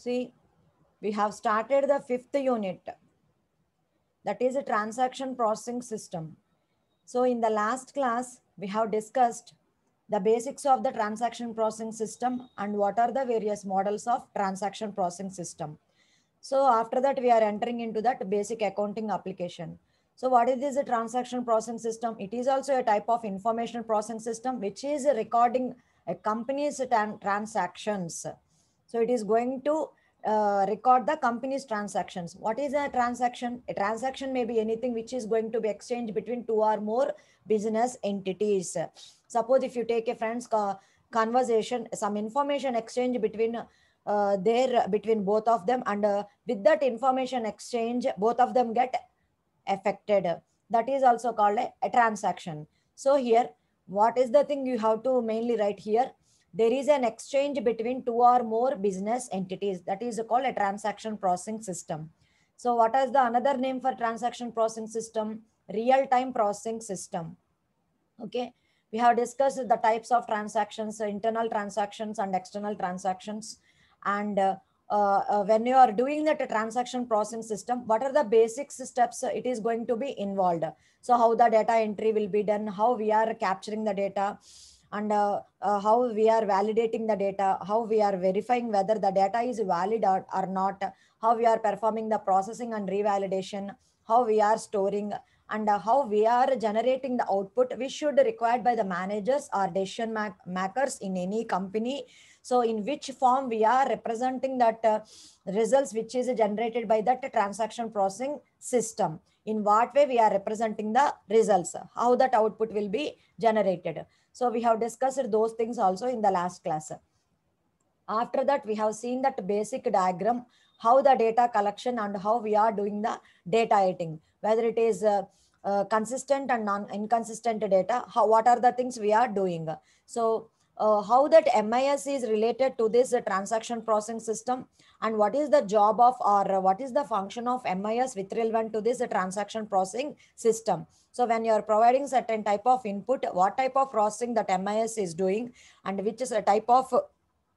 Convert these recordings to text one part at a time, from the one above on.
See, we have started the fifth unit, that is a transaction processing system. So in the last class, we have discussed the basics of the transaction processing system and what are the various models of transaction processing system. So after that, we are entering into that basic accounting application. So what is this transaction processing system? It is also a type of information processing system, which is recording a company's transactions. So it is going to record the company's transactions. What is a transaction? A transaction may be anything which is going to be exchanged between two or more business entities. Suppose if you take a friend's conversation, some information exchange between there between both of them, and with that information exchange, both of them get affected. That is also called a transaction. So here, what is the thing you have to mainly write here? There is an exchange between two or more business entities. That is called a transaction processing system. So what is the another name for transaction processing system? Real-time processing system. Okay. We have discussed the types of transactions, internal transactions and external transactions. And when you are doing that transaction processing system, what are the basic steps it is going to be involved? So how the data entry will be done, how we are capturing the data, and how we are validating the data, how we are verifying whether the data is valid or not, how we are performing the processing and revalidation, how we are storing, and how we are generating the output which should be required by the managers or decision makers in any company. So in which form we are representing that results which is generated by that transaction processing system, in what way we are representing the results, how that output will be generated. So we have discussed those things also in the last class. After that, we have seen that basic diagram, how the data collection and how we are doing the data editing, whether it is consistent and non-inconsistent data, what are the things we are doing. So how that MIS is related to this transaction processing system, and what is the job of, or what is the function of MIS with relevant to this transaction processing system. So when you are providing certain type of input, what type of processing that MIS is doing, and which is a type of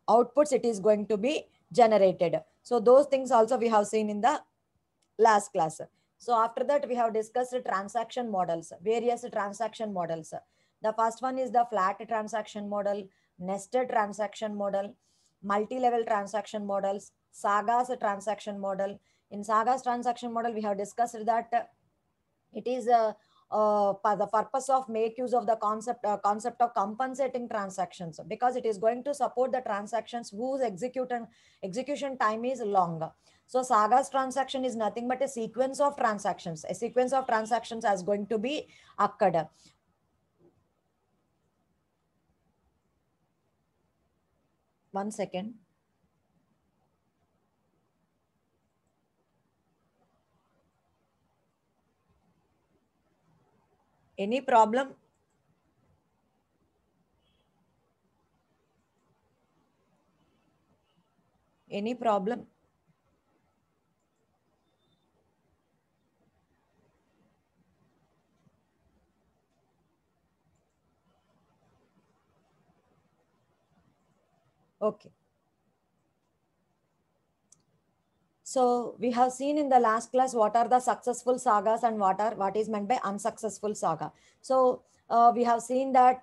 outputs it is going to be generated. So those things also we have seen in the last class. So after that, we have discussed transaction models, various transaction models. The first one is the flat transaction model, nested transaction model, multi-level transaction models, Saga's transaction model. In Saga's transaction model, we have discussed that it is for the purpose of make use of the concept of compensating transactions, because it is going to support the transactions whose execution time is longer. So Saga's transaction is nothing but a sequence of transactions. A sequence of transactions is going to be occurred. One second. Any problem? Any problem? Okay. So we have seen in the last class what are the successful sagas and what is meant by unsuccessful saga. So we have seen that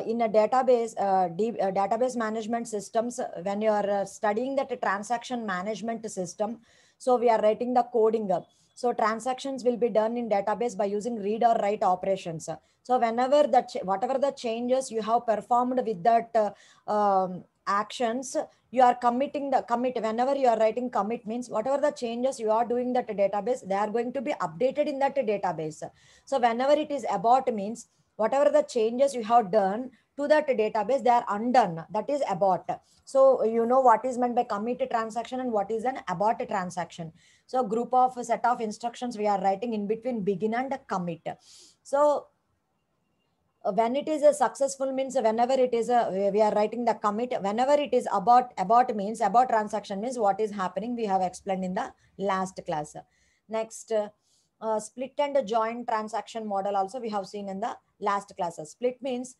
in a database management systems, when you are studying that transaction management system, so we are writing the coding. So transactions will be done in database by using read or write operations. So whenever whatever the changes you have performed with that actions, you are committing the commit. Whenever you are writing commit means whatever the changes you are doing that database, they are going to be updated in that database. So whenever it is abort means whatever the changes you have done to that database, they are undone. That is abort. So you know what is meant by commit transaction and what is an abort transaction. So group of set of instructions we are writing in between begin and commit. So when it is a successful means whenever it is a, we are writing the commit. Whenever it is abort means abort transaction means what is happening, we have explained in the last class. Next, split and join transaction model also we have seen in the last classes. Split means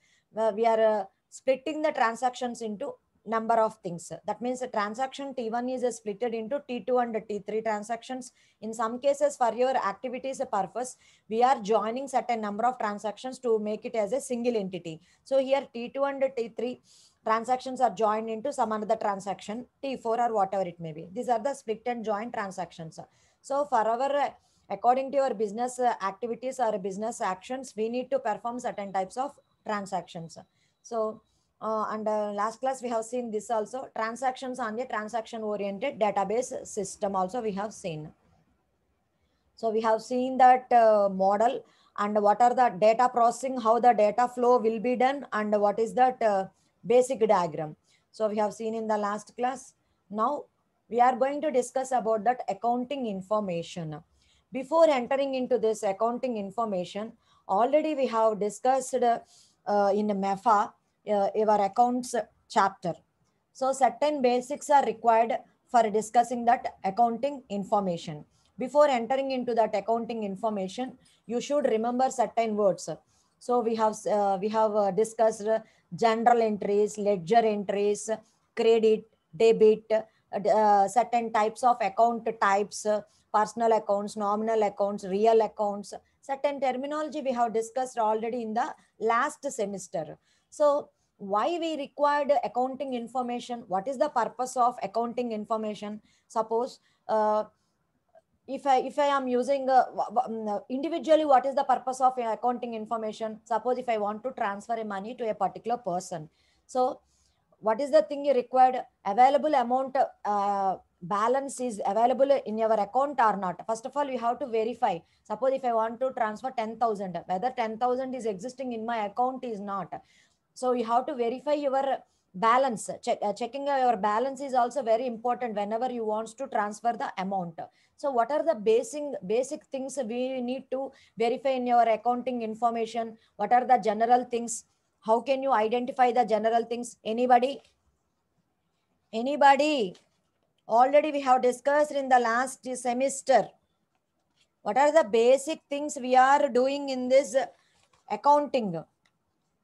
we are splitting the transactions into number of things. That means the transaction T1 is split into T2 and T3 transactions. In some cases, for your activities purpose, we are joining certain number of transactions to make it as a single entity. So here T2 and T3 transactions are joined into some another transaction, T4 or whatever it may be. These are the split and joint transactions. So for our according to your business activities or business actions, we need to perform certain types of transactions. So and last class we have seen this also, transactions on the transaction oriented database system also we have seen. So we have seen that model and what are the data processing, how the data flow will be done, and what is that basic diagram. So we have seen in the last class. Now we are going to discuss about that accounting information. Before entering into this accounting information, already we have discussed in MEFA, your accounts chapter. So certain basics are required for discussing that accounting information. Before entering into that accounting information, you should remember certain words. So we have discussed general entries, ledger entries, credit, debit, certain types of account types, personal accounts, nominal accounts, real accounts. Certain terminology we have discussed already in the last semester. So why we required accounting information? What is the purpose of accounting information? Suppose if I am using individually, what is the purpose of accounting information? Suppose if I want to transfer a money to a particular person, so what is the thing you required? Available amount, balance is available in your account or not. First of all, we have to verify. Suppose if I want to transfer 10,000, whether 10,000 is existing in my account is not. So you have to verify your balance. Checking your balance is also very important whenever you want to transfer the amount. So what are the basic things we need to verify in your accounting information? What are the general things? How can you identify the general things? Anybody? Already we have discussed in the last semester. What are the basic things we are doing in this accounting?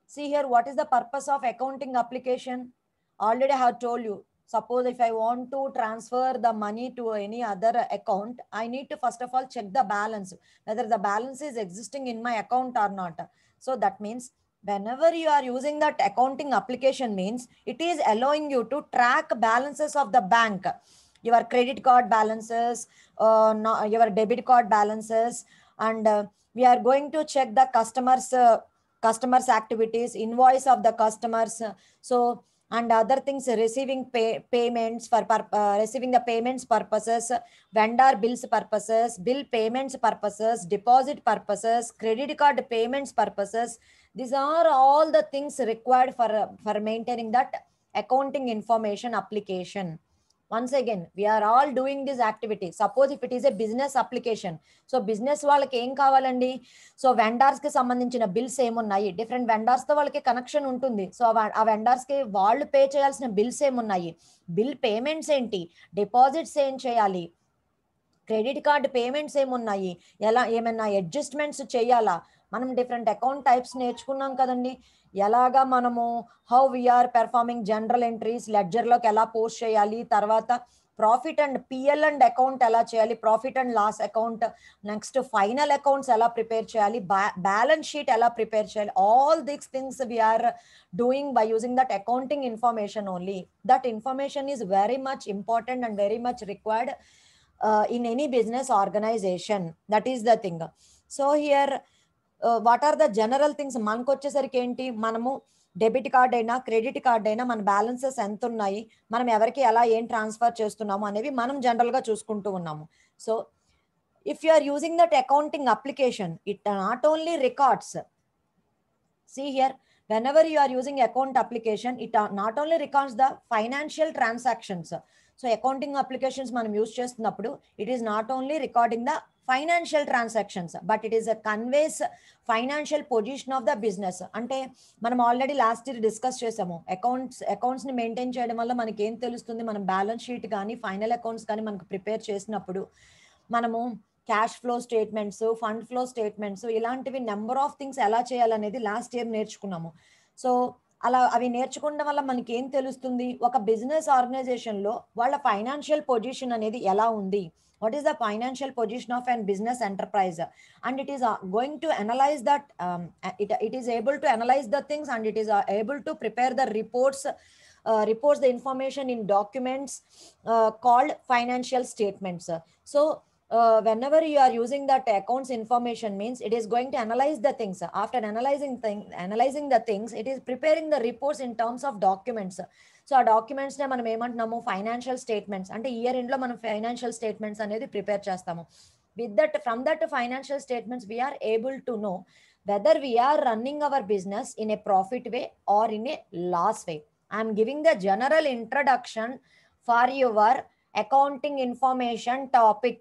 See here, what is the purpose of accounting application? Already I have told you. Suppose if I want to transfer the money to any other account, I need to first of all check the balance, whether the balance is existing in my account or not. So that means whenever you are using that accounting application means it is allowing you to track balances of the bank, your credit card balances, your debit card balances, and we are going to check the customers activities, invoice of the customers, so and other things, receiving payments for receiving the payments purposes, vendor bills purposes, bill payments purposes, deposit purposes, credit card payments purposes. These are all the things required for maintaining that accounting information application. Once again, we are all doing this activity. Suppose if it is a business application, so business వాళ్ళకి ఏం కావాలండి? So vendors కి సంబంధించిన bills ఏమున్నాయి? Different vendors తో వాళ్ళకి connection ఉంటుంది. So ఆ వెండర్స్ కి వాళ్ళు పే చేయాల్సిన బిల్స్ ఏమున్నాయి? బిల్ పేమెంట్స్ ఏంటి? డిపాజిట్స్ ఏం చేయాలి? క్రెడిట్ కార్డ్ పేమెంట్స్ ఏమున్నాయి? ఎలా ఏమైనా అడ్జస్ట్మెంట్స్ చేయాలా? మనం డిఫరెంట్ అకౌంట్ టైప్స్ నేర్చుకున్నాం కదండి. ఎలాగా మనము how we are performing general entries, లెడ్జర్లోకి ఎలా పోస్ట్ చేయాలి, తర్వాత profit and PL and account ఎలా చేయాలి, profit and loss account, next final accounts ఎలా ప్రిపేర్ చేయాలి, బ్యాలెన్స్ షీట్ ఎలా ప్రిపేర్ చేయాలి. All these things we are doing by using that accounting information only. That information is very much important and very much required in any business organization. That is the thing. So here what are the general things? మనకు వచ్చేసరికి ఏంటి, మనము debit card అయినా credit card అయినా మన balances ఎంత ఉన్నాయి, మనం ఎవరికి ఎలా ఏం ట్రాన్స్ఫర్ చేస్తున్నాము అనేవి మనం జనరల్గా చూసుకుంటూ ఉన్నాము. So if you are using that accounting application, it not only records. See here, whenever you are using account application, it not only records the financial transactions. So accounting applications మనం use చేస్తున్నప్పుడు it is not only recording the financial transactions, but it is a conveys financial position of the business. అంటే మనం already last year discuss చేసాము, accounts ని maintain చేయడం వల్ల మనకి ఏం తెలుస్తుంది, మనం బ్యాలెన్స్ షీట్ కానీ ఫైనల్ అకౌంట్స్ కానీ మనకు ప్రిపేర్ చేసినప్పుడు మనము cash flow statements, fund flow statements, ఇలాంటివి నెంబర్ ఆఫ్ థింగ్స్ ఎలా చేయాలనేది లాస్ట్ ఇయర్ నేర్చుకున్నాము. సో అలా అవి నేర్చుకోవడం వల్ల మనకి ఏం తెలుస్తుంది, ఒక బిజినెస్ ఆర్గనైజేషన్లో వాళ్ళ ఫైనాన్షియల్ పొజిషన్ అనేది ఎలా ఉంది, what is the financial position of an business enterprise, and it is going to analyze that, it is able to analyze the things, and it is able to prepare the reports the information in documents called financial statements. So whenever you are using that accounts information means it is going to analyze the things. After analyzing the things, it is preparing the reports in terms of documents. So ఆ documents నే మనం ఏమంటున్నాము, financial statements. అంటే year end లో మనం financial statements అనేది prepare చేస్తాము. With that, from that financial statements we are able to know whether we are running our business in a profit way or in a loss way. I am giving the general introduction for your accounting information topic.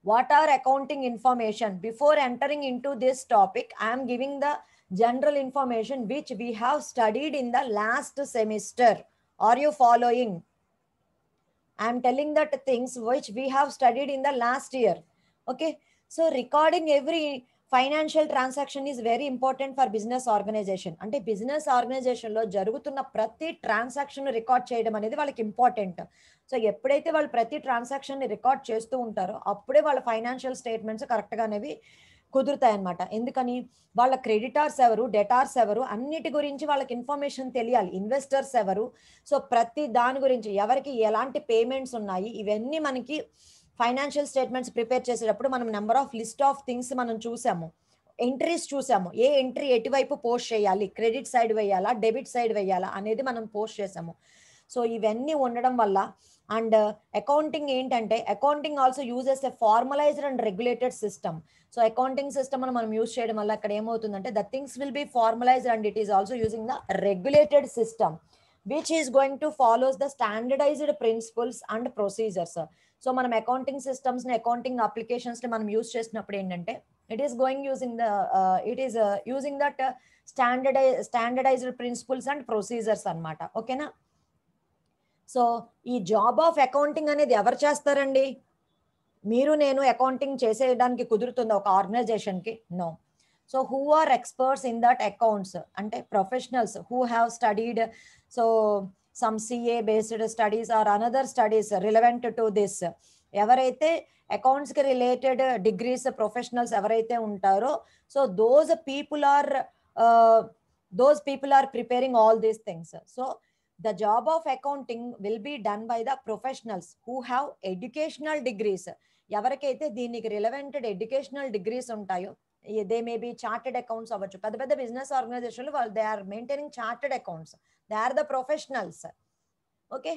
What are accounting information? Before entering into this topic, I am giving the general information which we have studied in the last semester. Are you following? I am telling that things which we have studied in the last year. Okay, so recording every financial transaction is very important for business organization. అంటే business organisation లో జరుగుతున్న ప్రతి transaction record చేయడం అనేది వాళ్ళకి important. So ఎప్పుడైతే వాళ్ళు ప్రతి ట్రాన్సాక్షన్ ని రికార్డ్ చేస్తూ ఉంటారో అప్పుడే వాళ్ళ ఫైనాన్షియల్ స్టేట్మెంట్స్ కరెక్ట్ గా అనేవి కుదురుతాయి అనమాట. ఎందుకని, వాళ్ళ క్రెడిటార్స్ ఎవరు, డెటార్స్ ఎవరు, అన్నిటి గురించి వాళ్ళకి ఇన్ఫర్మేషన్ తెలియాలి. ఇన్వెస్టర్స్ ఎవరు, సో ప్రతి దాని గురించి ఎవరికి ఎలాంటి పేమెంట్స్ ఉన్నాయి, ఇవన్నీ మనకి ఫైనాన్షియల్ స్టేట్మెంట్స్ ప్రిపేర్ చేసేటప్పుడు మనం number of list of things మనం చూసాము, ఎంట్రీస్ చూసాము. ఏ ఎంట్రీ ఎటువైపు పోస్ట్ చేయాలి, క్రెడిట్ సైడ్ వేయాలా, డెబిట్ సైడ్ వేయాలా అనేది మనం పోస్ట్ చేసాము. సో ఇవన్నీ ఉండడం వల్ల, అండ్ అకౌంటింగ్ ఏంటంటే, accounting also uses a formalized and regulated system. So accounting system మనం యూజ్ చేయడం వల్ల అక్కడ ఏమవుతుందంటే, the things will be formalized and it is also using the regulated system which is going to follows the standardized principles and procedures. So మనం accounting systems ని, accounting applications ని మనం use చేసినప్పుడు ఏంటంటే, it is going using the it is using that standardized principles and procedures అన్నమాట. ఓకేనా? So ఈ job of accounting అనేది ఎవరు చేస్తారండి? మీరు నేను అకౌంటింగ్ చేసేయడానికి కుదురుతుందా ఒక ఆర్గనైజేషన్ కి? నో. So who are experts in that accounts అంటే professionals who have studied so some CA based studies or another studies relevant to this. ఎవరైతే అకౌంట్స్ కి రిలేటెడ్ డిగ్రీస్ ప్రొఫెషనల్స్ ఎవరైతే ఉంటారో, so those people are preparing all these things. So the job of accounting will be done by the professionals who have educational degrees. ఎవరికైతే దీనికి రిలవెంటెడ్ educational degrees ఉంటాయో, they may be chartered accounts అవ్వచ్చు. పెద్ద పెద్ద business ఆర్గనైజేషన్లు వాళ్ళు they are maintaining chartered accounts, they are the professionals. Okay,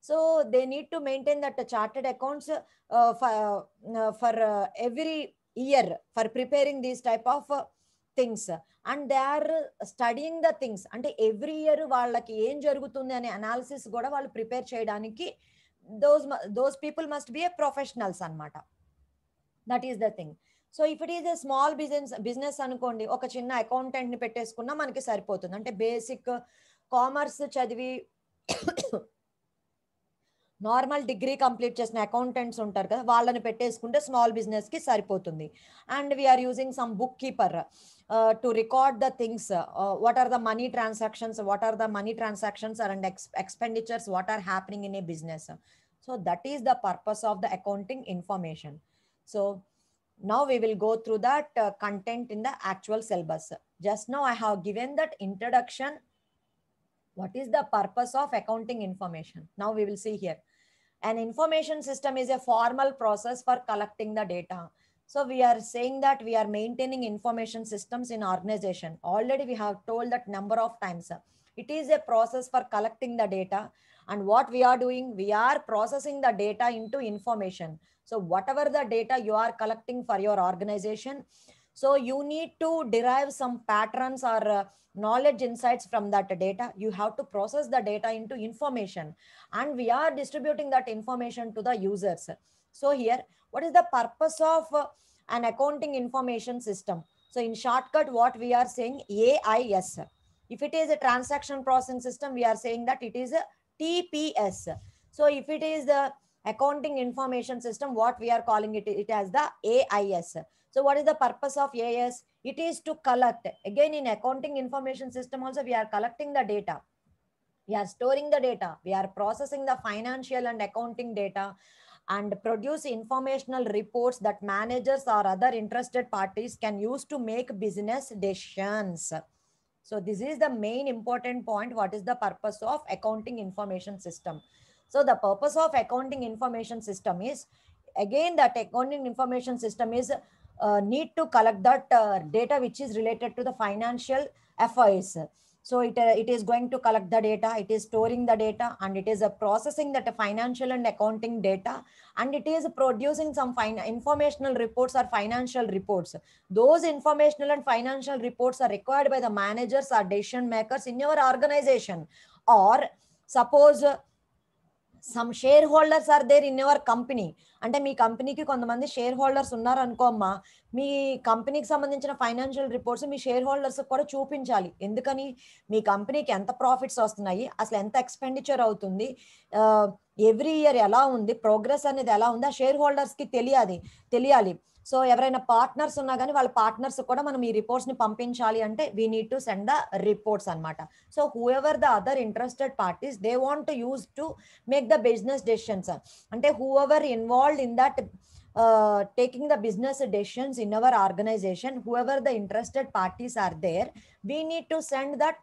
so they need to maintain that chartered accounts for every year for preparing these type of things, and they are studying the things. అంటే every year వాళ్ళకి ఏం జరుగుతుంది అనే analysis కూడా వాళ్ళు prepare చేయడానికి those people must be a professionals అన్నమాట. That is the thing. So if it is a small business అనుకోండి, ఒక చిన్న అకౌంటెంట్ ని పెట్టేసుకున్నా మనకి సరిపోతుంది. అంటే బేసిక్ కామర్స్ చదివి నార్మల్ డిగ్రీ కంప్లీట్ చేసిన అకౌంటెంట్స్ ఉంటారు కదా, వాళ్ళని పెట్టేసుకుంటే స్మాల్ బిజినెస్ కి సరిపోతుంది. And we are using some book keeper to record the things, what are the money transactions and expenditures what are happening in a business. So that is the purpose of the accounting information. So now we will go through that content in the actual syllabus. Just now I have given that introduction. What is the purpose of accounting information? Now we will see here. An information system is a formal process for collecting the data. So we are saying that we are maintaining information systems in organization. Already we have told that number of times. It is a process for collecting the data. And what we are doing, we are processing the data into information. So whatever the data you are collecting for your organization, so you need to derive some patterns or knowledge insights from that data. You have to process the data into information, and we are distributing that information to the users. So here, what is the purpose of an accounting information system? So in shortcut, what we are saying, AIS. If it is a transaction processing system, we are saying that it is a TPS. So if it is the accounting information system, what we are calling it as the AIS. So what is the purpose of AIS? It is to collect. Again, in accounting information system also, we are collecting the data. We are storing the data. We are processing the financial and accounting data and produce informational reports that managers or other interested parties can use to make business decisions. So this is the main important point. What is the purpose of accounting information system? So the purpose of accounting information system is, again, that accounting information system is need to collect that data which is related to the financial affairs. So it is going to collect the data, it is storing the data, and it is processing that financial and accounting data, and it is producing some informational reports or financial reports. Those informational and financial reports are required by the managers or decision makers in your organization. Or suppose some shareholders are there in your company. అంటే మీ కంపెనీకి కొంతమంది share holders ఉన్నారు అనుకో అమ్మా, మీ కంపెనీకి సంబంధించిన financial reports మీ share holders కూడా చూపించాలి. ఎందుకని? మీ కంపెనీకి ఎంత ప్రాఫిట్స్ వస్తున్నాయి, అసలు ఎంత ఎక్స్పెండిచర్ అవుతుంది, ఎవ్రీ ఇయర్ ఎలా ఉంది, ప్రోగ్రెస్ అనేది ఎలా ఉంది, ఆ షేర్ హోల్డర్స్కి తెలియాలి. సో ఎవరైనా పార్ట్నర్స్ ఉన్నా కానీ వాళ్ళ పార్ట్నర్స్ కూడా మనం ఈ రిపోర్ట్స్ ని పంపించాలి అంటే we need to send the reports అనమాట. So whoever the other interested parties they want to use to make the business decisions. అంటే whoever involved in that taking the business decisions in our organization, whoever the interested parties are there, we need to send that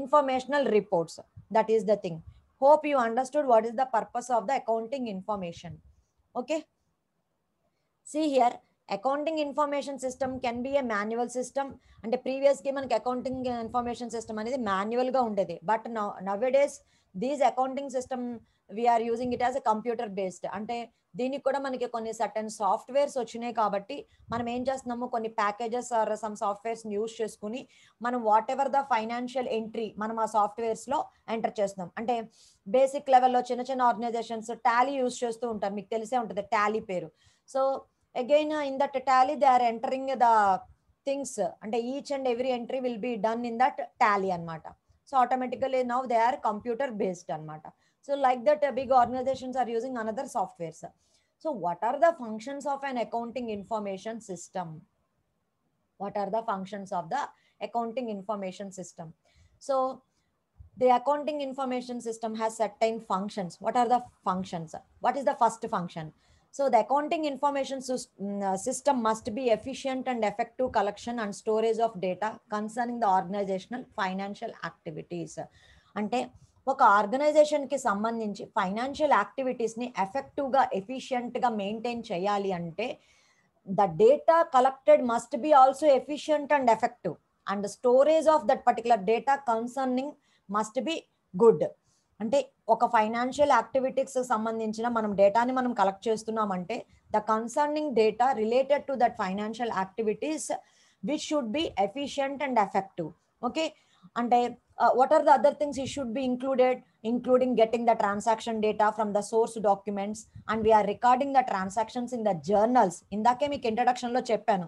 informational reports. That is the thing. Hope you understood what is the purpose of the accounting information. Okay, see here, accounting information system can be a manual system. And the previous game మనకి accounting information system అనేది manual గా ఉండేది. But nowadays these accounting system we are using it as a computer based. అంటే దీనికి కూడా మనకి కొన్ని certain softwares వచ్చినాయి కాబట్టి మనం ఏం చేస్తున్నాము, కొన్ని packages or some softwares use చేసుకుని మనం whatever the financial entry మనం ఆ సాఫ్ట్వేర్స్ లో ఎంటర్ చేస్తున్నాం. అంటే బేసిక్ లెవెల్లో చిన్న చిన్న ఆర్గనైజేషన్స్ టాలీ యూస్ చేస్తూ ఉంటారు, మీకు తెలిసే ఉంటుంది టాలీ పేరు. So again in that tally they are entering the things, and each and every entry will be done in that tally anamata. So automatically now they are computer based anamata. So like that big organizations are using another softwares. So what are the functions of an accounting information system? What are the functions of the accounting information system? So the accounting information system has certain functions. What are the functions? What is the first function? So the accounting information system must be efficient and effective collection and storage of data concerning the organizational financial activities. అంటే ఒక ఆర్గనైజేషన్కి సంబంధించి financial యాక్టివిటీస్ని ఎఫెక్టివ్గా ఎఫిషియెంట్గా maintain చేయాలి అంటే the data collected must be also efficient and effective, and storage of that particular data concerning must be good. అంటే ఒక financial activities సంబంధించిన మనం డేటాని మనం కలెక్ట్ చేస్తున్నామంటే the concerning data related to that financial activities which should be efficient and effective. Okay, అంటే what are the other things it should be included, including getting the transaction data from the source documents, and we are recording the transactions in the journals. ఇందాకే మీకు introduction లో చెప్పాను,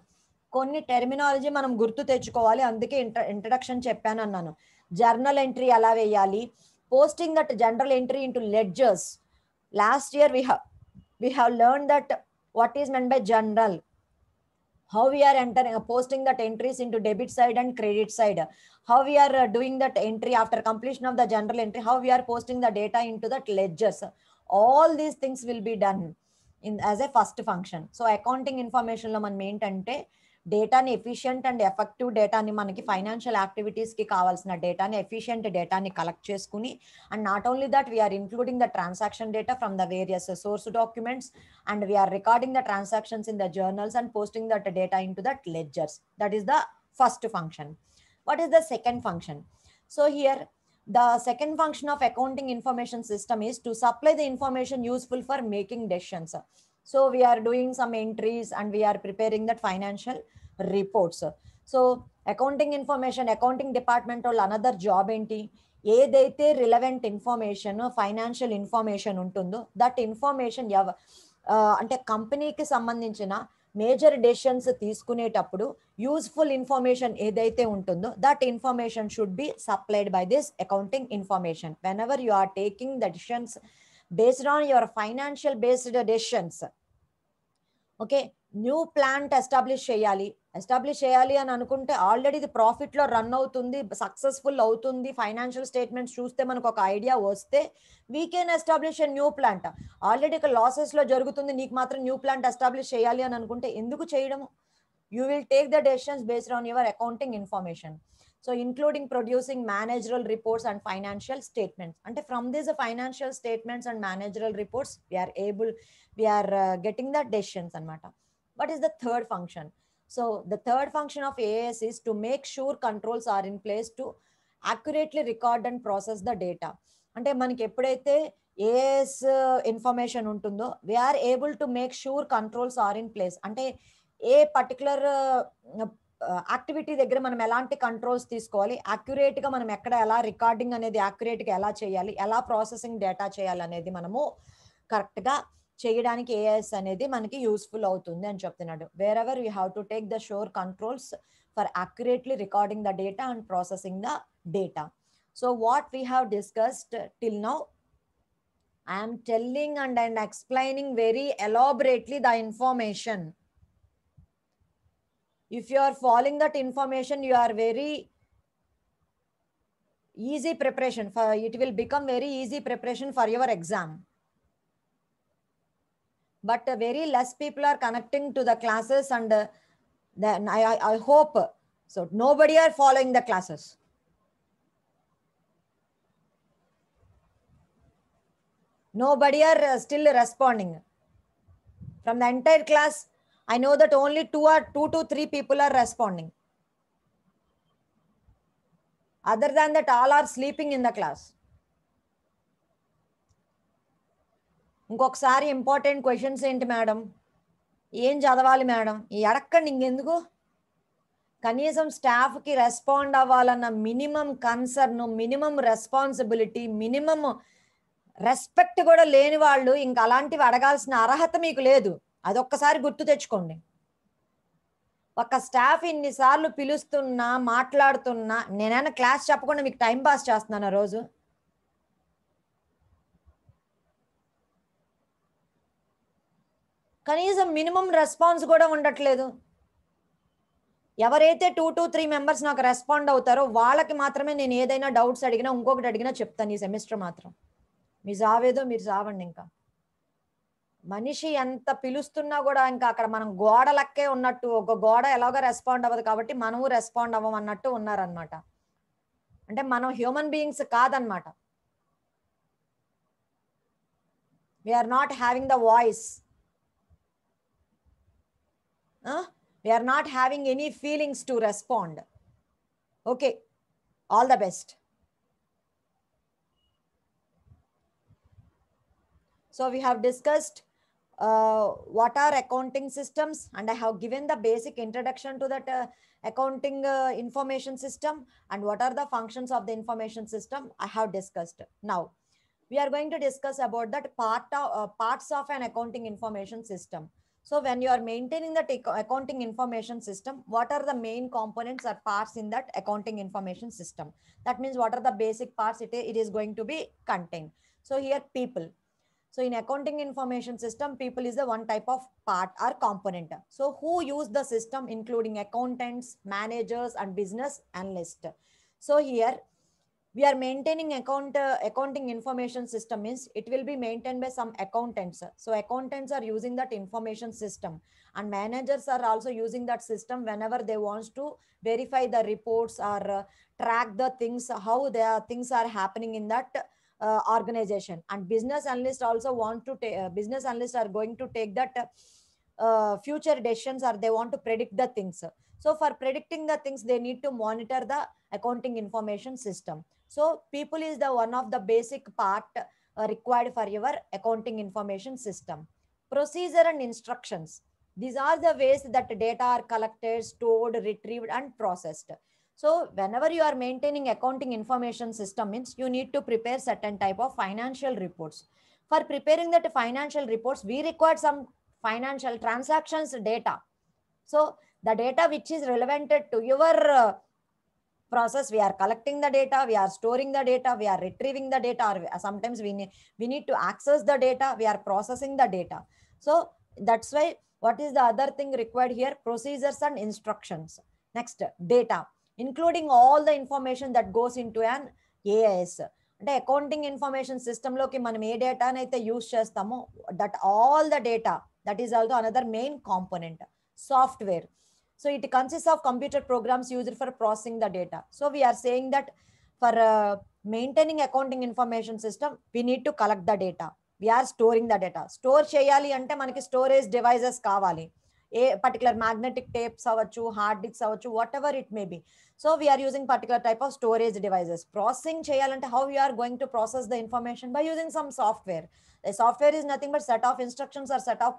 కొన్ని terminology మనం గుర్తు తెచ్చుకోవాలి, అందుకే ఇంట్రడక్షన్ చెప్పాను అన్నాను. జర్నల్ ఎంట్రీ ఎలా వేయాలి, posting that general entry into ledgers. Last year we have learned that what is meant by journal, how we are entering posting that entries into debit side and credit side, how we are doing that entry after completion of the general entry, how we are posting the data into that ledgers. All these things will be done in as a first function. So accounting information lo మనం ఏంటంటే డేటాని efficient and effective డేటాని, మనకి financial యాక్టివిటీస్కి కావాల్సిన డేటాని efficient డేటాని collect చేసుకుని, and not only that we are including the transaction data from the various source documents, and we are recording the transactions in the journals and posting that data in to that ledgers. That is the first function. What is the second function? So here the second function of accounting information system is to supply the information useful for making decisions. So we are doing some entries and we are preparing that financial reports. So accounting information, accounting department or another job enti, ఏదైతే relevant information financial information ఉంటుందో that information అంటే కంపెనీకి సంబంధించిన major decisions తీసుకునేటప్పుడు useful information ఏదైతే ఉంటుందో that information should be supplied by this accounting information whenever you are taking the decisions based on your financial based decisions. Okay, new plant establish చేయాలి అని అనుకుంటే already ఇది ప్రాఫిట్లో run అవుతుంది, successful అవుతుంది, financial statements చూస్తే మనకు ఒక ఐడియా వస్తే we can establish a new plant. Already ఇక్కడ లాసెస్లో జరుగుతుంది, నీకు మాత్రం న్యూ ప్లాంట్ ఎస్టాబ్లిష్ చేయాలి అని అనుకుంటే ఎందుకు చేయడము? You will take the decisions based on your accounting information. So including producing managerial reports and financial statements. And from these financial statements and managerial reports, we are getting the decisions. What is the third function? So the third function of AAS is to make sure controls are in place to accurately record and process the data. అంటే మనకి ఎప్పుడైతే AAS information ఉంటుందో, we are able to make sure controls are in place. అంటే ఏ particular activity దగ్గర మనం ఎలాంటి controls తీసుకోవాలి, యాక్యురేట్గా మనం ఎక్కడ ఎలా రికార్డింగ్ అనేది యాక్యురేట్గా ఎలా చేయాలి, ఎలా ప్రాసెసింగ్ డేటా చేయాలి అనేది మనము కరెక్ట్గా చేయడానికి ఏఐఎస్ అనేది మనకి యూస్ఫుల్ అవుతుంది అని చెప్తున్నాడు. Wear ever you have to take the shore controls for accurately recording the data and processing the data. So what we have discussed till now, I am telling and explaining very elaborately the information. If you are following that information, you are very easy preparation for it, will become very easy preparation for your exam. But very less people are connecting to the classes, and then I hope so nobody are following the classes. Nobody are still responding from the entire class. I know that only two to three people are responding. Other than that, all are sleeping in the class. ఇంకొకసారి important questions ఏంటి madam, ఏం చదవాలి madam, ఈ అడక్కండి ఇంకెందుకు. కనీసం స్టాఫ్కి respond అవ్వాలన్న minimum concern, minimum responsibility, minimum respect కూడా లేని వాళ్ళు ఇంకా అలాంటివి అడగాల్సిన అర్హత మీకు లేదు. అదొక్కసారి గుర్తు తెచ్చుకోండి. ఒక స్టాఫ్ ఇన్నిసార్లు పిలుస్తున్నా, మాట్లాడుతున్నా, నేనైనా క్లాస్ చెప్పకుండా మీకు టైం పాస్ చేస్తున్నాను ఆ రోజు. కనీసం మినిమం రెస్పాన్స్ కూడా ఉండట్లేదు. ఎవరైతే 2 to 3 మెంబర్స్ నాకు రెస్పాండ్ అవుతారో వాళ్ళకి మాత్రమే నేను ఏదైనా డౌట్స్ అడిగినా, ఇంకొకటి అడిగినా చెప్తాను. ఈ సెమిస్టర్ మాత్రం మీ సావేదో మీరు సావండి. ఇంకా మనిషి ఎంత పిలుస్తున్నా కూడా ఇంకా అక్కడ మనం గోడలక్కే ఉన్నట్టు, ఒక గోడ ఎలాగో రెస్పాండ్ అవ్వదు కాబట్టి మనము రెస్పాండ్ అవ్వం అన్నట్టు ఉన్నారనమాట. అంటే మనం హ్యూమన్ బీయింగ్స్ కాదనమాట. We are not having the voice, we are not having any feelings to respond. Okay, all the best. So we have discussed what are accounting systems, and I have given the basic introduction to that accounting information system, and what are the functions of the information system I have discussed. Now we are going to discuss about that parts of an accounting information system. So when you are maintaining that accounting information system, what are the main components or parts in that accounting information system? That means what are the basic parts it is going to be contained. So here people. So in accounting information system, people is the one type of part or component. So who use the system, including accountants, managers, and business analysts. So here we are maintaining accounting information system means it will be maintained by some accountants. So accountants are using that information system, and managers are also using that system whenever they want to verify the reports or track the things, how the things are happening in that organization. And business analysts also want to business analysts are going to take that future decisions, or they want to predict the things. So for predicting the things, they need to monitor the accounting information system. So people is the one of the basic part required for your accounting information system. Procedure and instructions. These are the ways that data are collected, stored, retrieved, and processed. So whenever you are maintaining accounting information system means you need to prepare certain type of financial reports. For preparing that financial reports, we require some financial transactions data. So the data which is relevant to your process, we are collecting the data, we are storing the data, we are retrieving the data, or sometimes we need to access the data, we are processing the data. So that's why What is the other thing required here? Procedures and instructions. Next, data, including all the information that goes into an AIS. అంటే accounting information సిస్టంలోకి మనం ఏ డేటాని అయితే use చేస్తామో that all the data, that is also another main component. Software, so it consists of computer programs used for processing the data. So we are saying that for maintaining accounting information system, we need to collect the data. We are storing the data. Store cheyali ante manaki storage devices kavali. A particular magnetic tapes avachchu, hard disks avachchu, whatever it may be. So we are using particular type of storage devices. Processing cheyalante, how we are going to process the information? By using some software. The software is nothing but set of instructions or set of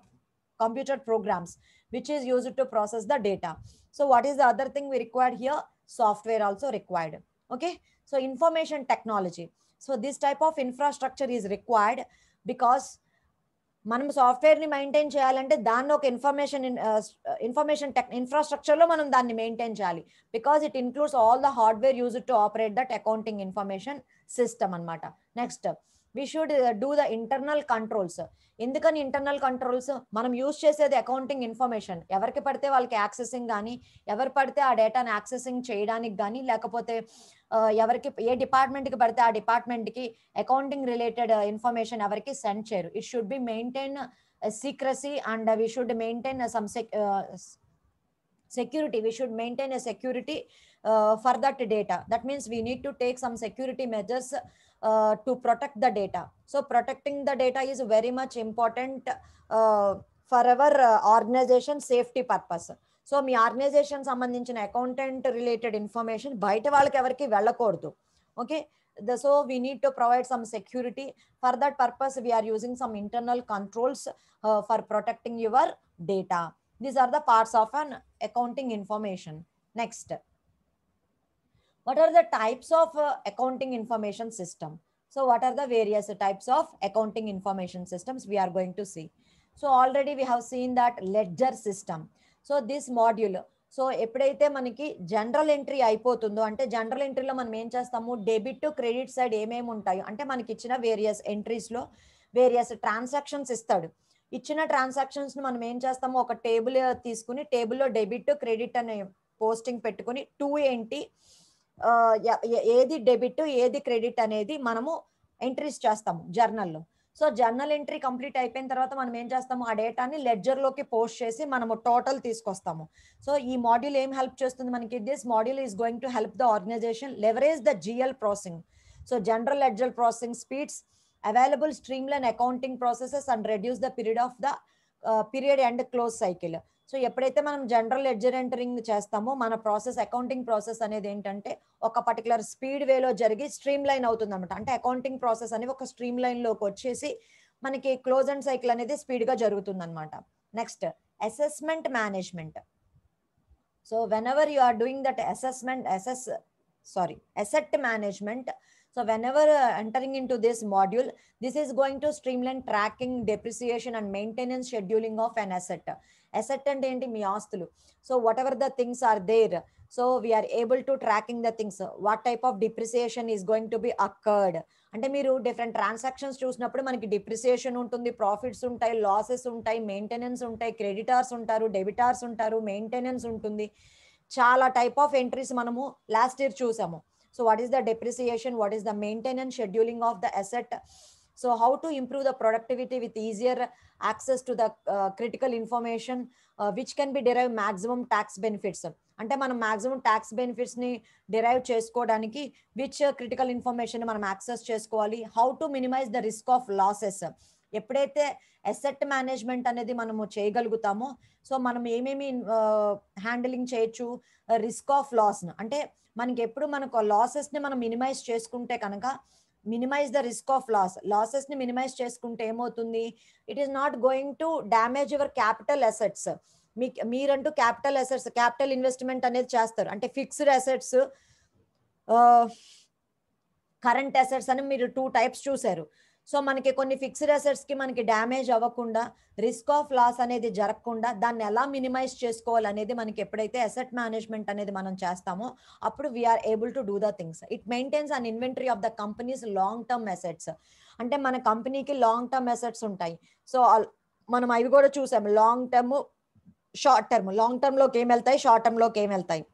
computer programs which is used to process the data. So what is the other thing we required here? Software also required. Okay, so information technology. So this type of infrastructure is required because మనం సాఫ్ట్వేర్ని maintain చేయాలంటే దాన్ని ఒక information tech ఇన్ఫ్రాస్ట్రక్చర్లో మనం దాన్ని maintain చేయాలి. Because it includes all the hardware used to operate that accounting information system అనమాట. Next, we should do the internal controls. ఎందుకని ఇంటర్నల్ కంట్రోల్స్? మనం యూజ్ చేసేది అకౌంటింగ్ ఇన్ఫర్మేషన్, ఎవరికి పడితే వాళ్ళకి యాక్సెసింగ్ కానీ, ఎవరు పడితే ఆ డేటాని యాక్సెసింగ్ చేయడానికి కానీ, లేకపోతే ఎవరికి ఏ డిపార్ట్మెంట్కి పడితే ఆ డిపార్ట్మెంట్కి అకౌంటింగ్ రిలేటెడ్ ఇన్ఫర్మేషన్ ఎవరికి సెండ్ చేయరు. It should be maintain secrecy and we should maintain some security. We should maintain a security for that data. That means we need to take some security measures to protect the data. So protecting the data is very much important for our organization safety purpose. So me organisation సంబంధించిన accountant related information బయట వాళ్ళకి ఎవరికి వెళ్ళకూడదు. Okay, so we need to provide some security. For that purpose we are using some internal controls for protecting your data. These are the parts of an accounting information. Next, what are the types of accounting information system? So what are the various types of accounting information systems we are going to see? So already we have seen that ledger system. So this module, so ఎప్పుడైతే మనకి general entry అయిపోతుందో, అంటే general ఎంట్రీలో మనం ఏం చేస్తాము, debit to credit side ఏమేమి ఉంటాయో, అంటే మనకి ఇచ్చిన వేరియస్ ఎంట్రీస్లో వేరియస్ ట్రాన్సాక్షన్స్ ఇస్తాడు. ఇచ్చిన ట్రాన్సాక్షన్స్ని మనం ఏం చేస్తాము, ఒక టేబుల్ తీసుకుని టేబుల్లో డెబిట్ క్రెడిట్ అనే పోస్టింగ్ పెట్టుకుని ఏంటి ఏది డెబిట్ ఏది క్రెడిట్ అనేది మనము ఎంట్రీస్ చేస్తాము జర్నల్లో. సో జర్నల్ ఎంట్రీ కంప్లీట్ అయిపోయిన తర్వాత మనం ఏం చేస్తాము, ఆ డేటాని లెడ్జర్లోకి పోస్ట్ చేసి మనము టోటల్ తీసుకొస్తాము. సో ఈ మాడ్యూల్ ఏం హెల్ప్ చేస్తుంది మనకి? This module is going to help the organization leverage the GL processing. So general ledger processing speeds available streamline accounting processes and reduce the period and close cycle. So ఎప్పుడైతే మనం general ledger entering చేస్తామో మన process accounting process అనేది ఏంటంటే ఒక particular speed వేలో జరిగి stream line అవుతుంది అనమాట. అంటే అకౌంటింగ్ ప్రాసెస్ అనేది ఒక స్ట్రీమ్ లైన్ లోకి వచ్చేసి మనకి క్లోజ్ అండ్ సైకిల్ అనేది స్పీడ్ గా జరుగుతుంది అనమాట. Next, assessment management. So whenever you are doing that asset management. So whenever entering into this module, this is going to streamline tracking, depreciation and maintenance scheduling of an asset. Asset and enti మీ ఆస్తులు. So whatever the things are there, so we are able to tracking the things. What type of depreciation is going to be occurred? అంటే మీరు different transactions చూసినప్పుడు మనకి depreciation ఉంటుంది, profits ఉంటాయి, losses ఉంటాయి, maintenance ఉంటాయి, creditors ఉంటారు, డెబిటార్స్ ఉంటారు, మెయింటెనెన్స్ ఉంటుంది. చాలా టైప్ ఆఫ్ ఎంట్రీస్ మనము లాస్ట్ ఇయర్ చూసాము. So what is the depreciation? What is the maintenance scheduling of the asset? So how to improve the productivity with easier access to the critical information which can be derive maximum tax benefits. అంటే మనం maximum tax benefits ని derive చేసుకోవడానికి which critical information మనం access చేసుకోవాలి? How to minimize the risk of losses? ఎప్పుడైతే asset management అనేది మనము చేయగలుగుతామో so మనం ఏమేమి హ్యాండిలింగ్ చేయొచ్చు, రిస్క్ ఆఫ్ లాస్. అంటే మనకి ఎప్పుడు మనకు లాసెస్ ని మనం మినిమైజ్ చేసుకుంటే కనుక minimize the risk of losses ని మినిమైజ్ చేసుకుంటే ఏమవుతుంది, it is not going to damage your capital assets. మీరంటూ క్యాపిటల్ ఇన్వెస్ట్మెంట్ అనేది చేస్తారు. అంటే ఫిక్స్డ్ అసెట్స్, కరెంట్ అసెట్స్ అని మీరు 2 టైప్స్ చూసారు. సో మనకి కొన్ని ఫిక్స్డ్ అసెట్స్ కి మనకి డ్యామేజ్ అవ్వకుండా, రిస్క్ ఆఫ్ లాస్ అనేది జరగకుండా దాన్ని ఎలా మినిమైజ్ చేసుకోవాలనేది మనకి ఎప్పుడైతే అసెట్ మేనేజ్మెంట్ అనేది మనం చేస్తామో అప్పుడు we are able to do the things. It maintains an inventory of the company's long term assets. అంటే మన కంపెనీకి లాంగ్ టర్మ్ అసెట్స్ ఉంటాయి. సో మనం అవి కూడా చూసాము, long term, short term. Long టర్మ్లోకి ఏం వెళ్తాయి, షార్ట్ టర్మ్లోకి ఏం వెళ్తాయి.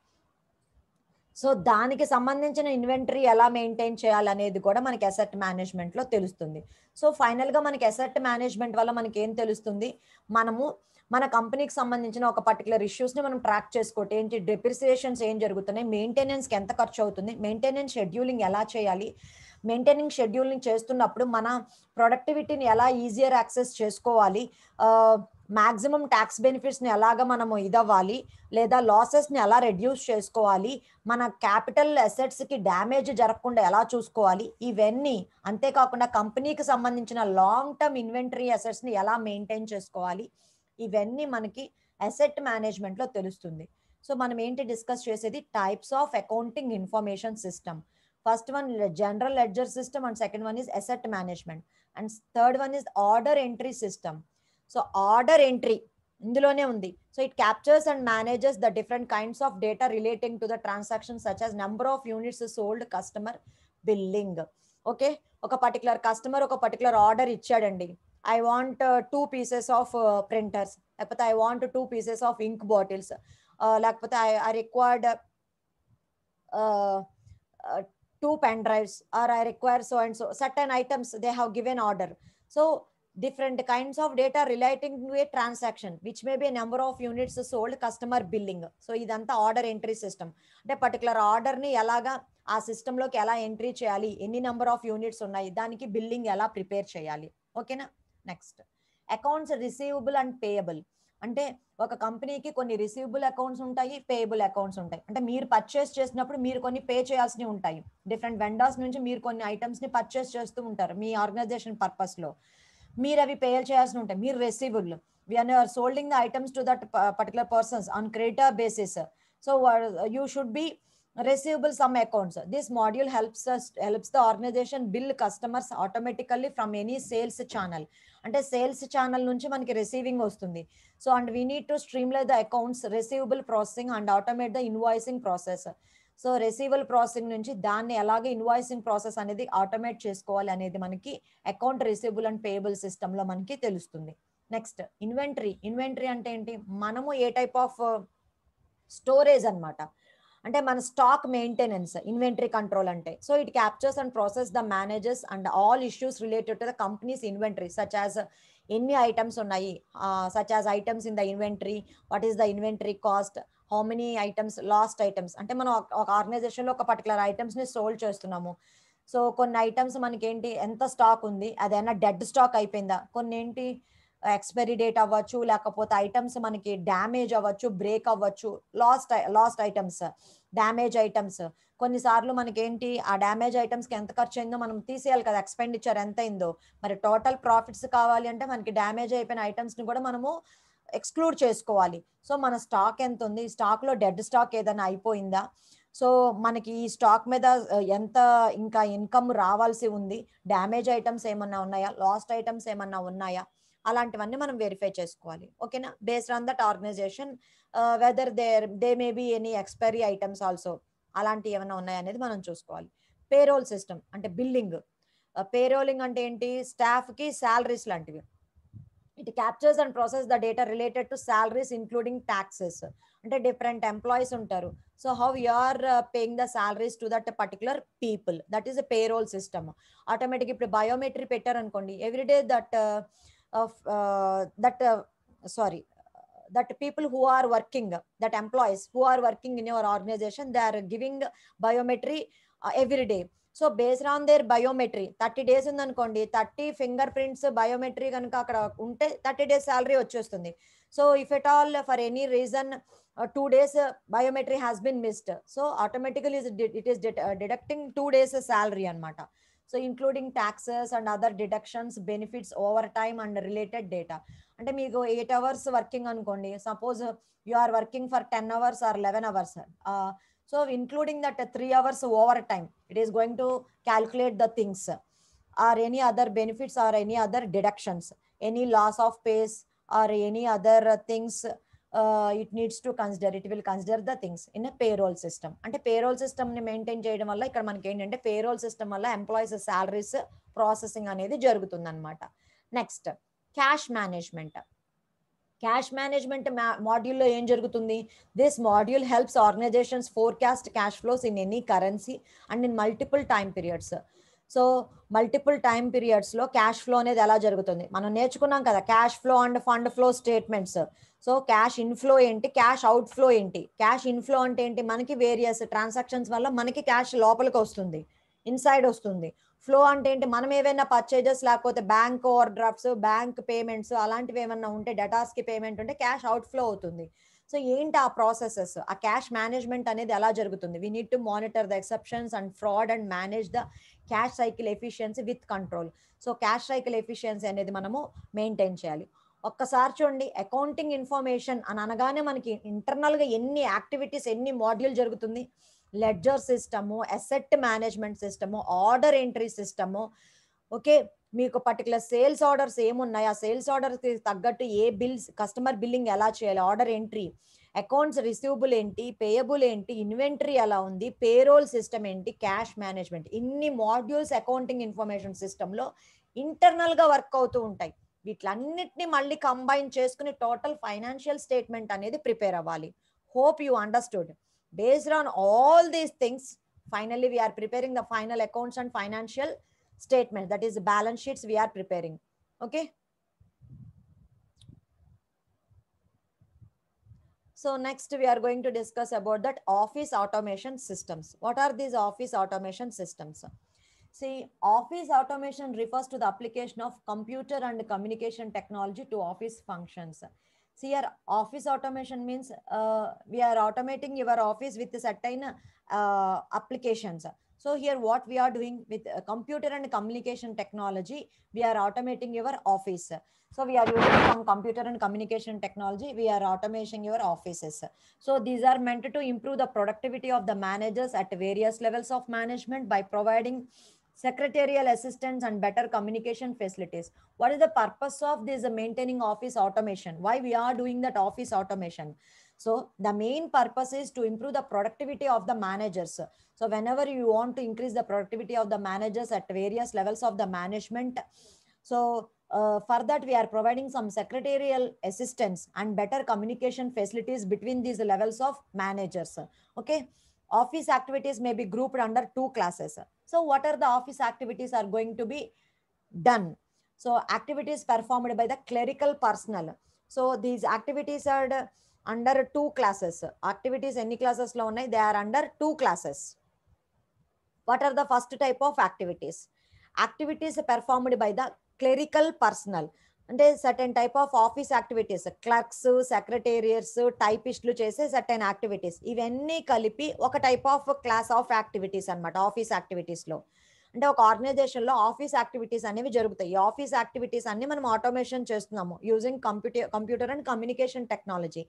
సో దానికి సంబంధించిన ఇన్వెంటరీ ఎలా మెయింటైన్ చేయాలనేది కూడా మనకి అసెట్ మేనేజ్మెంట్లో తెలుస్తుంది. సో ఫైనల్గా మనకి అసెట్ మేనేజ్మెంట్ వల్ల మనకి ఏం తెలుస్తుంది, మనము మన కంపెనీకి సంబంధించిన ఒక పర్టికులర్ ఇష్యూస్ని మనం ట్రాక్ చేసుకోవటం, ఏంటి డెప్రిసియేషన్స్ ఏం జరుగుతున్నాయి, మెయింటెనెన్స్కి ఎంత ఖర్చు అవుతుంది, మెయింటెనెన్స్ షెడ్యూలింగ్ ఎలా చేయాలి, మెయింటైనింగ్ షెడ్యూలింగ్ చేస్తున్నప్పుడు మన ప్రొడక్టివిటీని ఎలా ఈజియర్ యాక్సెస్ చేసుకోవాలి, మాక్సిమం ట్యాక్స్ బెనిఫిట్స్ని ఎలాగ మనము ఇదవ్వాలి, లేదా లాసెస్ని ఎలా రెడ్యూస్ చేసుకోవాలి, మన క్యాపిటల్ అసెట్స్కి డ్యామేజ్ జరగకుండా ఎలా చూసుకోవాలి, ఇవన్నీ. అంతేకాకుండా కంపెనీకి సంబంధించిన లాంగ్ టర్మ్ ఇన్వెంటరీ అసెట్స్ని ఎలా మెయింటైన్ చేసుకోవాలి, ఇవన్నీ మనకి అసెట్ మేనేజ్మెంట్లో తెలుస్తుంది. సో మనం ఏంటి డిస్కస్ చేసేది, types of accounting information system. First one general ledger system, and second one is asset management, and third one is order entry system. So order entry ఇందులోనే ఉంది. So it captures and manages the different kinds of data relating to the transaction such as number of units sold, customer billing. Okay, ఒక particular customer ఒక particular order ఇచ్చాడండి, I want 2 pieces of printers, లేకపోతే I want 2 pieces of ink bottles, లేకపోతే I required 2 pen drives, or I require so and so certain items they have given order. So different kinds of data relating to a transaction which may be a number of units sold, customer billing. So idantha order entry system ante particular order ni elaga aa system loki ela entry cheyali, any number of units unnayi, daniki billing ela prepare cheyali. Okay na. Next, accounts receivable and payable. అంటే ఒక కంపెనీకి కొన్ని receivable accounts ఉంటాయి, payable accounts ఉంటాయి. అంటే మీరు purchase చేసినప్పుడు మీరు కొన్ని పే చేయాల్సినవి ఉంటాయి. డిఫరెంట్ వెండర్స్ నుంచి మీరు కొన్ని ఐటమ్స్ని పర్చేస్ చేస్తూ ఉంటారు మీ ఆర్గనైజేషన్ పర్పస్లో, మీరు అవి పే చేయాల్సి ఉంటాయి. మీరు receivable, we are solding the items to that particular persons on creditor basis. So you should be receivable some accounts. This module helps the organization bill customers automatically from any sales channel. అంటే sales channel నుంచి మనకి receiving వస్తుంది. So and we need to streamline the accounts receivable processing and automate the invoicing process. So receivable processing నుంచి దాన్ని ఎలాగే invoicing process అనేది automate చేసుకోవాలి అనేది మనకి అకౌంట్ రిసీవబుల్ అండ్ పేయబుల్ సిస్టంలో మనకి తెలుస్తుంది. Next inventory. ఇన్వెంటరీ అంటే ఏంటి, మనము ఏ టైప్ ఆఫ్ స్టోరేజ్ అన్నమాట, అంటే మన స్టాక్ మెయింటెనెన్స్, ఇన్వెంటరీ కంట్రోల్ అంటే. So it captures and process the manages and all issues related to the companies inventory such as ఎన్ని ఐటమ్స్ ఉన్నాయి, such as items in the inventory, what is the inventory cost, how many items, last items. అంటే మనం ఒక ఆర్గనైజేషన్లో ఒక particular ఐటమ్స్ని sold చేస్తున్నాము. So కొన్ని items మనకి ఏంటి, ఎంత స్టాక్ ఉంది, అదైనా డెడ్ స్టాక్ అయిపోయిందా, కొన్ని ఏంటి ఎక్స్పైరీ డేట్ అవ్వచ్చు, లేకపోతే ఐటమ్స్ మనకి డ్యామేజ్ అవ్వచ్చు, బ్రేక్ అవ్వచ్చు, లాస్ట్ ఐటమ్స్, డ్యామేజ్ ఐటమ్స్. కొన్నిసార్లు మనకి ఏంటి, ఆ డ్యామేజ్ ఐటమ్స్కి ఎంత ఖర్చు అయిందో మనం తీసేయాలి కదా, ఎక్స్పెండిచర్ ఎంత అయిందో. మరి టోటల్ ప్రాఫిట్స్ కావాలి అంటే మనకి డ్యామేజ్ అయిపోయిన ఐటమ్స్ని కూడా మనము ఎక్స్క్లూడ్ చేసుకోవాలి. సో మన స్టాక్ ఎంత ఉంది, స్టాక్లో డెడ్ స్టాక్ ఏదైనా అయిపోయిందా, సో మనకి ఈ స్టాక్ మీద ఎంత ఇంకా ఇన్కమ్ రావాల్సి ఉంది, డ్యామేజ్ ఐటమ్స్ ఏమన్నా ఉన్నాయా, లాస్ట్ ఐటమ్స్ ఏమన్నా ఉన్నాయా, అలాంటివన్నీ మనం వెరిఫై చేసుకోవాలి. ఓకేనా. Based on that organization whether they may be any expiry items also, అలాంటివి ఏమైనా ఉన్నాయనేది మనం చూసుకోవాలి. పేరోల్ సిస్టమ్ అంటే బిల్లింగ్. పేరోలింగ్ అంటే ఏంటి, స్టాఫ్కి శాలరీస్ లాంటివి. It captures and process the data related to salaries including taxes. అంటే డిఫరెంట్ ఎంప్లాయీస్ ఉంటారు, so how you are paying the salaries to that particular people, that is a payroll system. Automatic ఇప్పుడు biometry పెట్టారనుకోండి, everyday that people who are working, that employees who are working in your organization, they are giving biometry every day. So based on their biometry 30 days ఉందనుకోండి, 30 finger prints biometry కనుక అక్కడ ఉంటే 30 days salary వచ్చేస్తుంది. So if at all for any reason 2 days biometry has been missed, so automatically it is deducting 2 days salary అన్నమాట. So including taxes and other deductions, benefits, over time and related data. అంటే మీకు 8 hours working అనుకోండి, suppose you are working for 10 hours or 11 hours. So including that 3 hours over time, it is going to calculate the things or any other benefits or any other deductions, any loss of pays or any other things. It needs to consider, it will consider the things in a payroll system. అంటే payroll సిస్టమ్ని maintain చేయడం వల్ల ఇక్కడ మనకి ఏంటంటే payroll system వల్ల employees salaries processing అనేది జరుగుతుంది అనమాట. Next cash management. Cash management మాడ్యూల్లో ఏం జరుగుతుంది? This module helps organizations forecast cash flows in any currency and in multiple time periods. So multiple time పీరియడ్స్లో క్యాష్ ఫ్లో అనేది ఎలా జరుగుతుంది మనం నేర్చుకున్నాం కదా, cash flow and fund flow statements. So cash inflow ఏంటి, క్యాష్ అవుట్ ఫ్లో ఏంటి? Cash inflow అంటే ఏంటి? మనకి వేరియస్ ట్రాన్సాక్షన్స్ వల్ల మనకి క్యాష్ లోపలికి వస్తుంది, ఇన్సైడ్ వస్తుంది. ఫ్లో అంటే ఏంటి? మనం ఏవైనా పర్చేజెస్ లేకపోతే bank over drafts, bank payments అలాంటివి ఏమన్నా ఉంటే, డేటాస్కి పేమెంట్ ఉంటే క్యాష్ అవుట్ ఫ్లో అవుతుంది. సో ఏంటి ఆ ప్రాసెసెస్? ఆ క్యాష్ మేనేజ్మెంట్ అనేది ఎలా జరుగుతుంది? We need to monitor the exceptions and fraud and manage the cash cycle efficiency with control. So cash cycle efficiency అనేది మనము మెయింటైన్ చేయాలి. ఒక్కసారి చూడండి, అకౌంటింగ్ ఇన్ఫర్మేషన్ అని అనగానే మనకి ఇంటర్నల్గా ఎన్ని యాక్టివిటీస్, ఎన్ని మాడ్యూల్ జరుగుతుంది. Ledger system, asset management system, order entry system. Okay, మీకు పర్టికులర్ సేల్స్ ఆర్డర్స్ ఏమున్నాయి, ఆ సేల్స్ ఆర్డర్కి తగ్గట్టు ఏ బిల్స్, కస్టమర్ బిల్లింగ్ ఎలా చేయాలి, ఆర్డర్ ఎంట్రీ, అకౌంట్స్ రిసీవబుల్ ఏంటి, పేయబుల్ ఏంటి, ఇన్వెంటరీ ఎలా ఉంది, పేరోల్ సిస్టమ్ ఏంటి, క్యాష్ మేనేజ్మెంట్. ఇన్ని మాడ్యూల్స్ అకౌంటింగ్ ఇన్ఫర్మేషన్ సిస్టంలో ఇంటర్నల్గా వర్క్ అవుతూ ఉంటాయి. వీటిలన్నిటిని మళ్ళీ కంబైన్ చేసుకుని టోటల్ ఫైనాన్షియల్ స్టేట్మెంట్ అనేది ప్రిపేర్ అవ్వాలి. Hope you understood. Based on all these things, finally we are preparing the final accounts and financial statement, that is balance sheets we are preparing. Okay, so next we are going to discuss about that office automation systems. What are these office automation systems? See, office automation refers to the application of computer and communication technology to office functions. See, here office automation means we are automating your office with certain applications. So here what we are doing with computer and communication technology, we are automating your office. So we are using some computer and communication technology, we are automating your offices. So these are meant to improve the productivity of the managers at various levels of management by providing secretarial assistance and better communication facilities. What is the purpose of this maintaining office automation? Why we are doing that office automation? So the main purpose is to improve the productivity of the managers. So whenever you want to increase the productivity of the managers at various levels of the management, so for that we are providing some secretarial assistance and better communication facilities between these levels of managers. Okay, office activities may be grouped under two classes. So what are the office activities are going to be done? So activities performed by the clerical personnel. So these activities are under two classes. Activities any classes lo unnai? They are under two classes. What are the first type of activities? Activities performed by the clerical personnel. అంటే certain type of office activities, clerks, secretariats, టైపిస్టులు చేసే certain activities, ఇవన్నీ కలిపి ఒక type of class of activities అనమాట office యాక్టివిటీస్లో. అంటే ఒక ఆర్గనైజేషన్లో ఆఫీస్ యాక్టివిటీస్ అనేవి జరుగుతాయి. ఈ ఆఫీస్ యాక్టివిటీస్ అన్ని మనం ఆటోమేషన్ చేస్తున్నాము using computer and communication technology.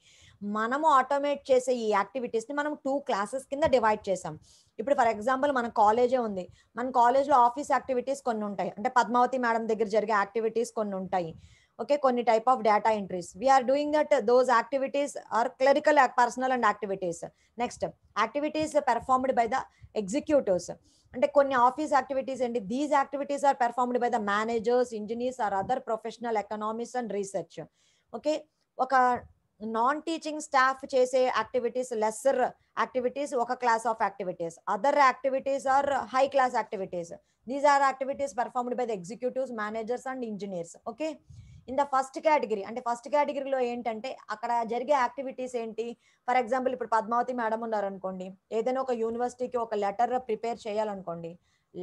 మనము ఆటోమేట్ చేసే ఈ యాక్టివిటీస్ని మనం టూ క్లాసెస్ కింద డివైడ్ చేసాం. ఇప్పుడు ఫర్ ఎగ్జాంపుల్ మన కాలేజే ఉంది, మన కాలేజ్లో ఆఫీస్ యాక్టివిటీస్ కొన్ని ఉంటాయి. అంటే పద్మావతి మేడం దగ్గర జరిగే యాక్టివిటీస్ కొన్ని ఉంటాయి. ఓకే, కొన్ని type of data entries we are doing that. Those activities are clerical personal and activities. Next activities performed by the executives. అంటే కొన్ని ఆఫీస్ యాక్టివిటీస్ ఏంటి? These activities are performed by the managers, engineers or other professional economics and research. Okay, ఒక non teaching staff చేసే activities, lesser activities ఒక class of activities. Other activities are high class activities. These are activities performed by the executives, managers and engineers. Okay, in the first category, అంటే first కేటగిరీలో ఏంటంటే అక్కడ జరిగే activities ఏంటి? For example ఇప్పుడు Padmavati madam ఉన్నారు అనుకోండి, ఏదైనా ఒక యూనివర్సిటీకి ఒక లెటర్ ప్రిపేర్ చేయాలనుకోండి,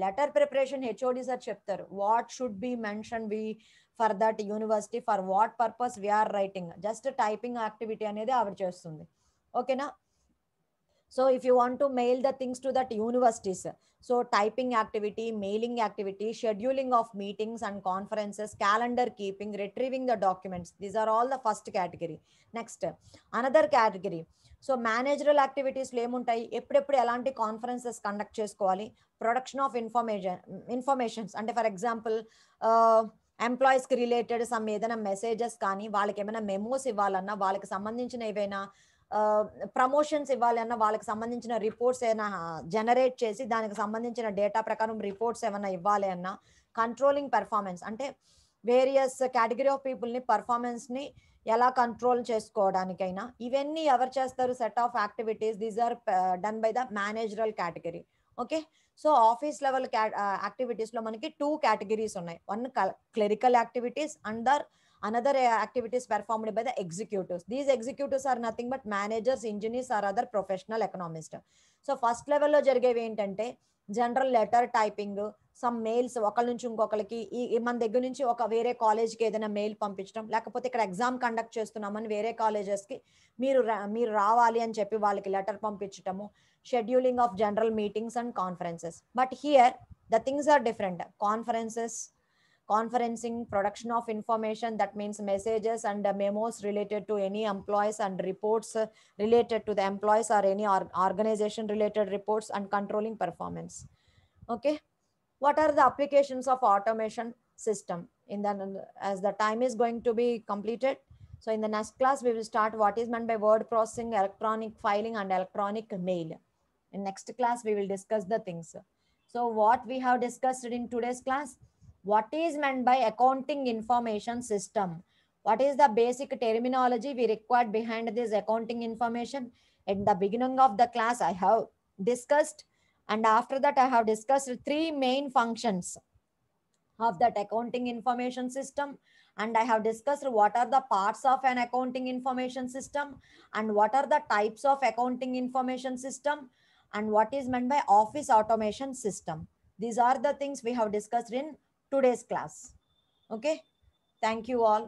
లెటర్ ప్రిపరేషన్ హెచ్ఓడి సార్ చెప్తారు. What should be mention we for that university, for what purpose we are writing. Just typing activity అనేది ఆవిడ చేస్తుంది. ఓకేనా? So if you want to mail the things to that universities, so typing activity, mailing activity, scheduling of meetings and conferences, calendar keeping, retrieving the documents, these are all the first category. Next another category. So managerial యాక్టివిటీస్లో ఏముంటాయి? ఎప్పుడెప్పుడు ఎలాంటి conferences conduct చేసుకోవాలి, production of informations. అంటే for example ఎంప్లాయీస్కి related some ఏదైనా messages కానీ, వాళ్ళకి ఏమైనా మెమోస్ ఇవ్వాలన్నా, వాళ్ళకి సంబంధించిన ఏవైనా ప్రమోషన్స్ ఇవ్వాలన్నా, వాళ్ళకి సంబంధించిన రిపోర్ట్స్ ఏమైనా జనరేట్ చేసి దానికి సంబంధించిన డేటా ప్రకారం రిపోర్ట్స్ ఏమైనా ఇవ్వాలి అన్నా, కంట్రోలింగ్ పెర్ఫార్మెన్స్. అంటే వేరియస్ కేటగిరీ ఆఫ్ పీపుల్ని పర్ఫార్మెన్స్ని ఎలా కంట్రోల్ చేసుకోవడానికైనా ఇవన్నీ ఎవరు చేస్తారు? Set of activities, these are done by the managerial category. Okay, so office level యాక్టివిటీస్లో మనకి 2 కేటగిరీస్ ఉన్నాయి. One clerical activities and another activities performed by the executives. These executives are nothing but managers, engineers or other professional economists. So first లెవెల్లో జరిగేవి ఏంటంటే general letter typing, some mails ఒకళ్ళ నుంచి ఇంకొకరికి, ఈ మన దగ్గర నుంచి ఒక వేరే కాలేజ్కి ఏదైనా మెయిల్ పంపించడం, లేకపోతే ఇక్కడ ఎగ్జామ్ కండక్ట్ చేస్తున్నామని వేరే కాలేజెస్కి మీరు రావాలి అని చెప్పి వాళ్ళకి లెటర్ పంపించటము, scheduling of general meetings and conferences. But here the things are different. Conferencing, production of information, that means messages and memos related to any employees and reports related to the employees or any organization related reports, and controlling performance. Okay, what are the applications of automation system in the, as the time is going to be completed. So in the next class we will start what is meant by word processing, electronic filing and electronic mail. In next class we will discuss the things. So what we have discussed in today's class, what is meant by accounting information system, what is the basic terminology we required behind this accounting information. At the beginning of the class I have discussed, and after that I have discussed 3 main functions of that accounting information system, and I have discussed what are the parts of an accounting information system, and what are the types of accounting information system, and what is meant by office automation system. These are the things we have discussed in today's class. Okay, thank you all.